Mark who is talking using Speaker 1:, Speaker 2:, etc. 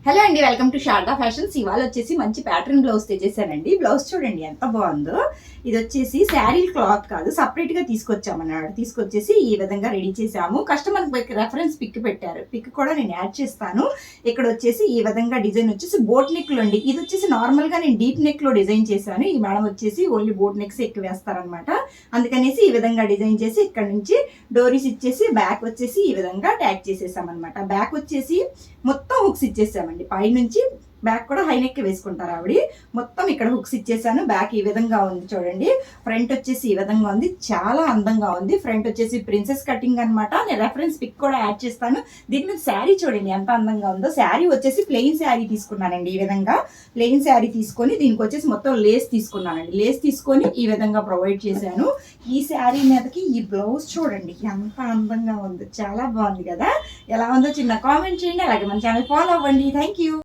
Speaker 1: Hello అండి, welcome to Sharada fashions. ఇవాళ వచ్చేసి మంచి ప్యాటర్న్ బ్లౌజ్ తెచ్చేసానండి. బ్లౌజ్ చూడండి ఎంత బాగుందో. ఇది వచ్చేసి శారీ క్లాత్ కాదు, సపరేట్ గా తీసుకొచ్చామన్నాడు. తీసుకొచ్చేసి ఈ విధంగా రెడీ చేసాము. కస్టమర్ రెఫరెన్స్ పిక్ పెట్టారు, పిక్ కూడా నేను యాడ్ చేస్తాను. ఇక్కడ వచ్చేసి ఈ విధంగా డిజైన్ వచ్చేసి బోట్ నెక్ లో అండి. ఇది వచ్చేసి నార్మల్ గా నేను డీప్ నెక్ లో డిజైన్ చేశాను. ఈ మేడం వచ్చేసి ఓన్లీ బోట్ నెక్స్ ఎక్కువ వేస్తారనమాట. అందుకనేసి ఈ విధంగా డిజైన్ చేసి ఇక్కడ నుంచి డోరీస్ ఇచ్చేసి బ్యాక్ వచ్చేసి ఈ విధంగా ట్యాగ్ చేసేసాం అనమాట. బ్యాక్ వచ్చేసి మొత్తం హుక్స్ ఇచ్చేసామండి. పైనుంచి బ్యాక్ కూడా హై నెక్ వేసుకుంటారు ఆవిడ. మొత్తం ఇక్కడ హుక్స్ ఇచ్చేసాను. బ్యాక్ ఈ విధంగా ఉంది చూడండి. ఫ్రంట్ వచ్చేసి ఈ విధంగా ఉంది, చాలా అందంగా ఉంది. ఫ్రంట్ వచ్చేసి ప్రిన్సెస్ కటింగ్ అనమాట. నేను రెఫరెన్స్ పిక్ కూడా యాడ్ చేస్తాను. దీని మీద శారీ చూడండి ఎంత అందంగా ఉందో. శారీ వచ్చేసి ప్లెయిన్ శారీ తీసుకున్నానండి. ఈ విధంగా ప్లెయిన్ శారీ తీసుకొని దీనికి వచ్చేసి మొత్తం లేస్ తీసుకున్నానండి. లేస్ తీసుకొని ఈ విధంగా ప్రొవైడ్ చేశాను. ఈ శారీ మీదకి ఈ బ్లౌజ్ చూడండి ఎంత అందంగా ఉందో, చాలా బాగుంది కదా. ఎలా ఉందో చిన్న కామెంట్ చేయండి. అలాగే మన ఛానల్ ఫాలో అవ్వండి. Thank you.